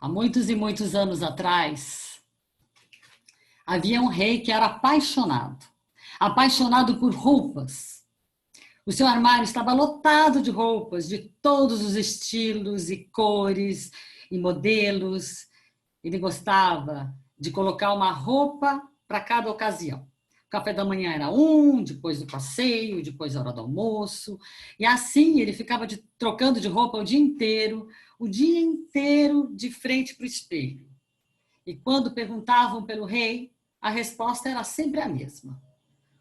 Há muitos e muitos anos atrás, havia um rei que era apaixonado por roupas. O seu armário estava lotado de roupas de todos os estilos e cores e modelos. Ele gostava de colocar uma roupa para cada ocasião. O café da manhã era depois do passeio, depois da hora do almoço. E assim ele ficava trocando de roupa o dia inteiro de frente para o espelho. E quando perguntavam pelo rei, a resposta era sempre a mesma.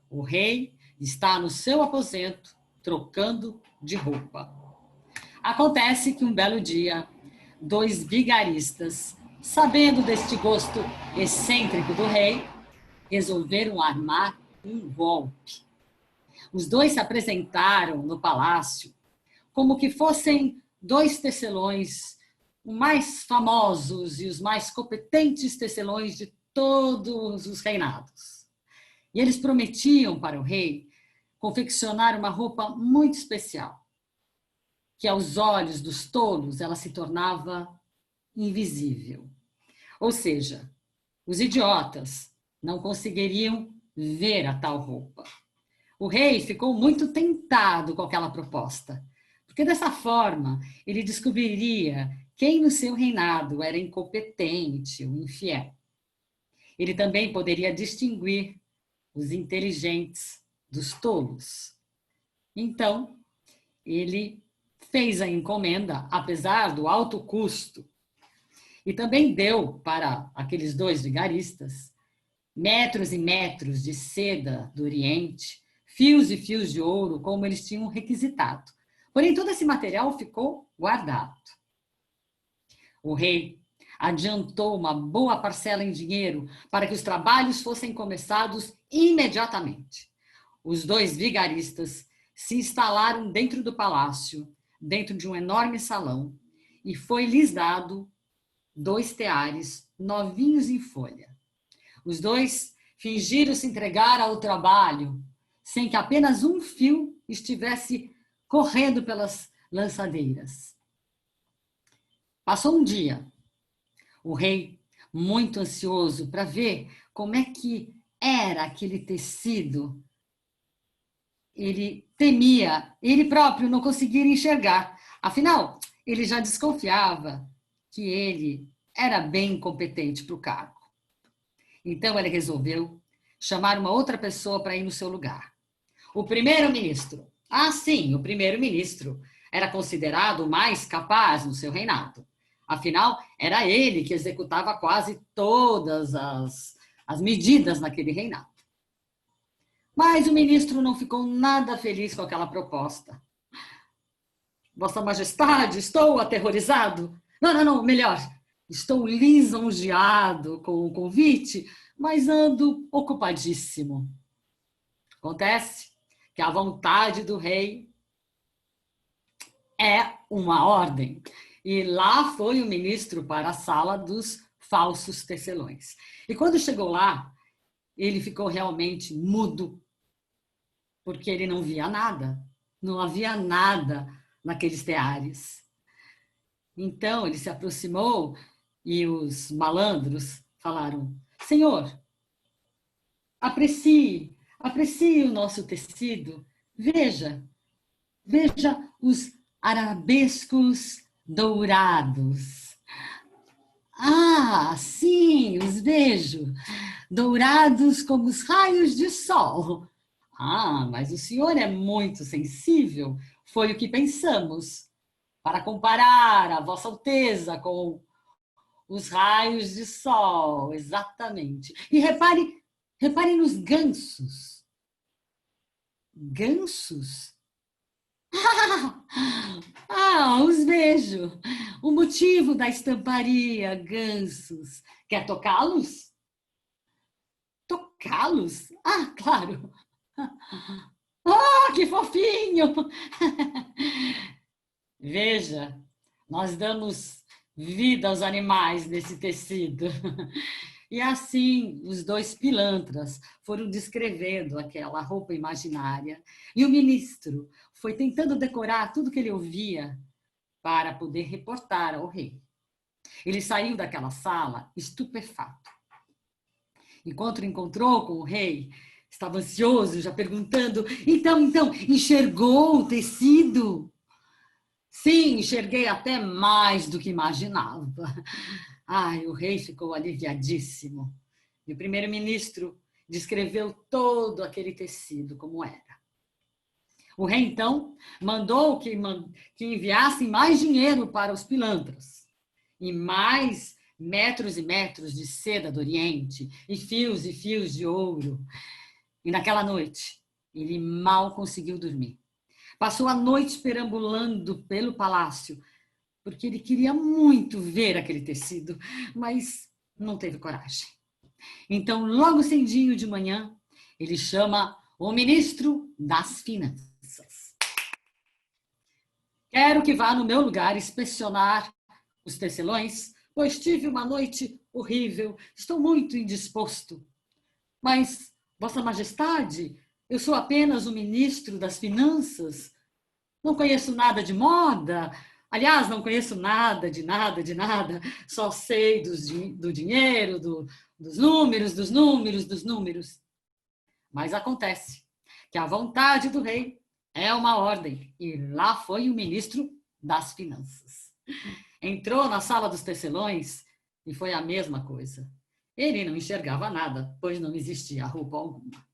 O rei está no seu aposento, trocando de roupa. Acontece que um belo dia, dois vigaristas, sabendo deste gosto excêntrico do rei, resolveram armar um golpe. Os dois se apresentaram no palácio como que fossem dois tecelões, os mais famosos e os mais competentes tecelões de todos os reinados. E eles prometiam para o rei confeccionar uma roupa muito especial, que aos olhos dos tolos ela se tornava invisível. Ou seja, os idiotas não conseguiriam ver a tal roupa. O rei ficou muito tentado com aquela proposta, porque dessa forma ele descobriria quem no seu reinado era incompetente ou infiel. Ele também poderia distinguir os inteligentes dos tolos. Então, ele fez a encomenda, apesar do alto custo, e também deu para aqueles dois vigaristas metros e metros de seda do Oriente, fios e fios de ouro, como eles tinham requisitado. Porém, todo esse material ficou guardado. O rei adiantou uma boa parcela em dinheiro para que os trabalhos fossem começados imediatamente. Os dois vigaristas se instalaram dentro do palácio, dentro de um enorme salão, e foi-lhes dado 2 teares novinhos em folha. Os dois fingiram se entregar ao trabalho, sem que apenas um fio estivesse correndo pelas lançadeiras. Passou um dia. O rei, muito ansioso para ver como é que era aquele tecido, ele temia, ele próprio não conseguir enxergar. Afinal, ele já desconfiava que ele era bem competente para o cargo. Então ele resolveu chamar uma outra pessoa para ir no seu lugar. O primeiro-ministro. Ah, sim, o primeiro-ministro era considerado o mais capaz no seu reinado. Afinal, era ele que executava quase todas as medidas naquele reinado. Mas o ministro não ficou nada feliz com aquela proposta. Vossa Majestade, estou aterrorizado. Não, melhor. Estou lisonjeado com o convite, mas ando ocupadíssimo. Acontece que a vontade do rei é uma ordem. E lá foi o ministro para a sala dos falsos tecelões. E quando chegou lá, ele ficou realmente mudo, porque ele não via nada. Não havia nada naqueles teares. Então ele se aproximou e os malandros falaram: Senhor, aprecie o nosso tecido. Veja os arabescos dourados. Ah, sim, os vejo. Dourados como os raios de sol. Ah, mas o senhor é muito sensível. Foi o que pensamos. Para comparar a Vossa Alteza com os raios de sol, exatamente. E repare nos gansos. Gansos? Os vejo. O motivo da estamparia, gansos. Quer tocá-los? Tocá-los? Ah, claro. Que fofinho! Veja, nós damos vida aos animais nesse tecido. E assim, os dois pilantras foram descrevendo aquela roupa imaginária. E o ministro foi tentando decorar tudo que ele ouvia para poder reportar ao rei. Ele saiu daquela sala estupefato. E quando encontrou com o rei, estava ansioso, já perguntando: então, enxergou o tecido? Sim, enxerguei até mais do que imaginava. Ai, o rei ficou aliviadíssimo. E o primeiro-ministro descreveu todo aquele tecido como era. O rei, então, mandou que enviassem mais dinheiro para os pilantras e mais metros e metros de seda do Oriente e fios de ouro. E naquela noite, ele mal conseguiu dormir. Passou a noite perambulando pelo palácio, porque ele queria muito ver aquele tecido, mas não teve coragem. Então, logo cedinho de manhã, ele chama o ministro das Finanças. Quero que vá no meu lugar inspecionar os tecelões, pois tive uma noite horrível, estou muito indisposto. Mas, Vossa Majestade, eu sou apenas o ministro das Finanças, não conheço nada de moda, aliás, não conheço nada, só sei do dinheiro, dos números. Mas acontece que a vontade do rei é uma ordem, e lá foi o ministro das Finanças. Entrou na sala dos tecelões e foi a mesma coisa. Ele não enxergava nada, pois não existia roupa alguma.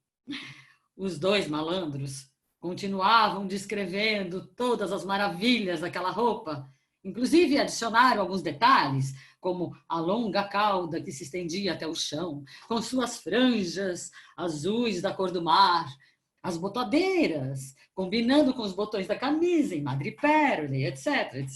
Os dois malandros continuavam descrevendo todas as maravilhas daquela roupa, inclusive adicionaram alguns detalhes, como a longa cauda que se estendia até o chão, com suas franjas azuis da cor do mar, as botadeiras, combinando com os botões da camisa em madrepérola, etc.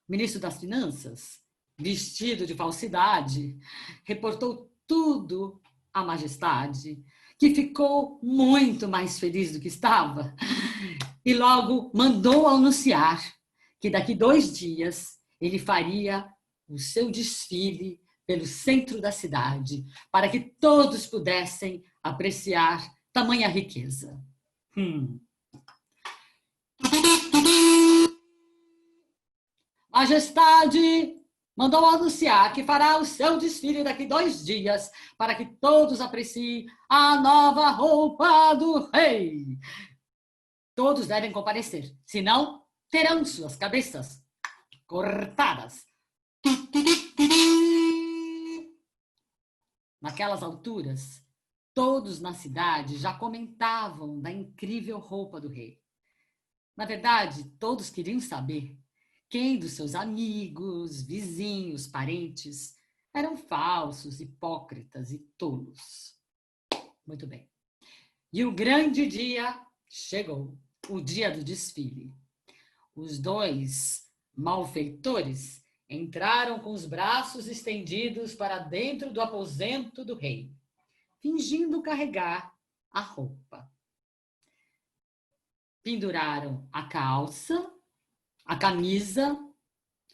O ministro das Finanças, vestido de falsidade, reportou tudo à majestade, que ficou muito mais feliz do que estava, e logo mandou anunciar que daqui 2 dias ele faria o seu desfile pelo centro da cidade, para que todos pudessem apreciar tamanha riqueza. Majestade mandou anunciar que fará o seu desfile daqui 2 dias, para que todos apreciem a nova roupa do rei. Todos devem comparecer, senão terão suas cabeças cortadas. Naquelas alturas, todos na cidade já comentavam da incrível roupa do rei. Na verdade, todos queriam saber quem dos seus amigos, vizinhos, parentes eram falsos, hipócritas e tolos. Muito bem. E o grande dia chegou, o dia do desfile. Os 2 malfeitores entraram com os braços estendidos para dentro do aposento do rei, fingindo carregar a roupa. Penduraram a calça, a camisa,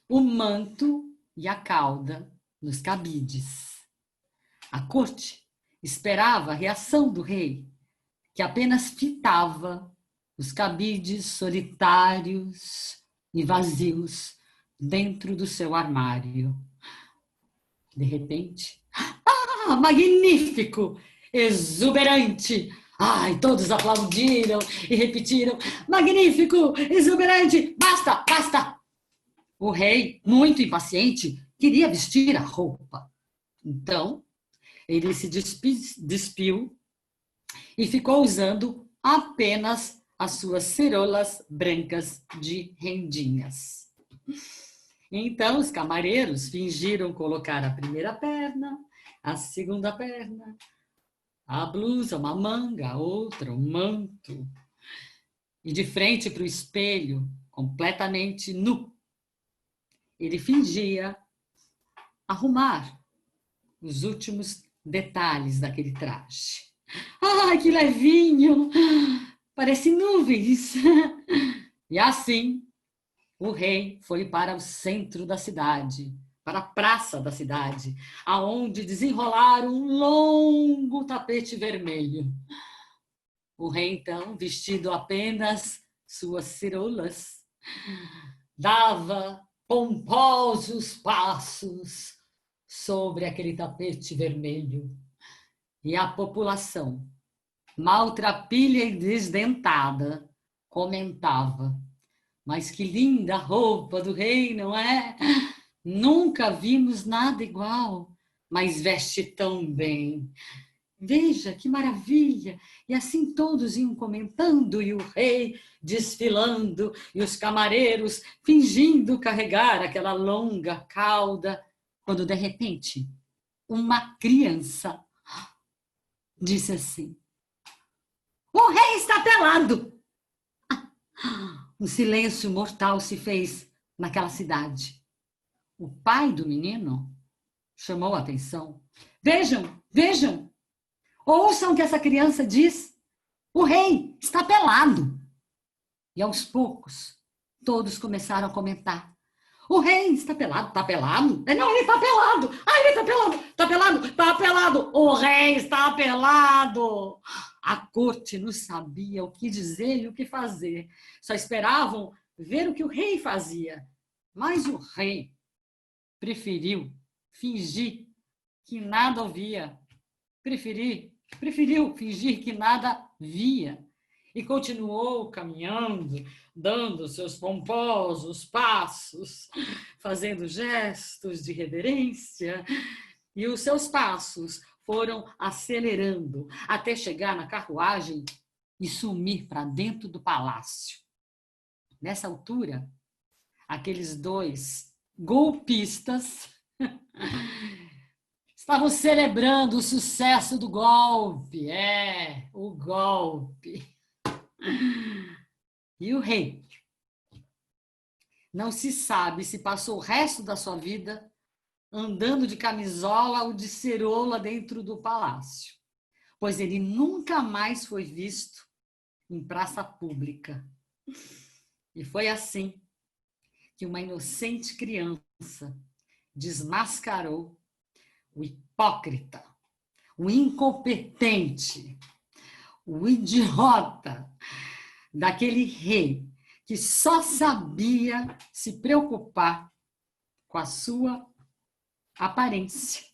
o manto e a cauda nos cabides. A corte esperava a reação do rei, que apenas fitava os cabides solitários e vazios dentro do seu armário. De repente, magnífico! Exuberante! Ai, todos aplaudiram e repetiram: magnífico, exuberante, basta! O rei, muito impaciente, queria vestir a roupa. Então, ele se despiu e ficou usando apenas as suas ceroulas brancas de rendinhas. Então, os camareiros fingiram colocar a primeira perna, a segunda perna, a blusa, uma manga, a outra, um manto. E de frente para o espelho, completamente nu, ele fingia arrumar os últimos detalhes daquele traje. Ai, que levinho! Parece nuvens! E assim, o rei foi para o centro da cidade, para a praça da cidade, aonde desenrolaram um longo tapete vermelho. O rei, então, vestido apenas suas ceroulas, dava pomposos passos sobre aquele tapete vermelho. E a população, maltrapilha e desdentada, comentava: mas que linda roupa do rei, não é? Nunca vimos nada igual, mas veste tão bem. Veja que maravilha! E assim todos iam comentando, e o rei desfilando, e os camareiros fingindo carregar aquela longa cauda, quando de repente uma criança disse assim: o rei está pelado! Um silêncio mortal se fez naquela cidade. O pai do menino chamou a atenção. Vejam, vejam! Ouçam o que essa criança diz. O rei está pelado. E aos poucos, todos começaram a comentar. O rei está pelado, está pelado? Não, ele está pelado. Ah, ele está pelado, está pelado, está pelado. O rei está pelado. A corte não sabia o que dizer e o que fazer. Só esperavam ver o que o rei fazia. Mas o rei preferiu fingir que nada ouvia. Preferiu fingir que nada via e continuou caminhando, dando seus pomposos passos, fazendo gestos de reverência, e os seus passos foram acelerando até chegar na carruagem e sumir para dentro do palácio. Nessa altura, aqueles dois golpistas estavam celebrando o sucesso do golpe. O golpe. E o rei? Não se sabe se passou o resto da sua vida andando de camisola ou de ceroula dentro do palácio, pois ele nunca mais foi visto em praça pública. E foi assim que uma inocente criança desmascarou o hipócrita, o incompetente, o idiota daquele rei que só sabia se preocupar com a sua aparência.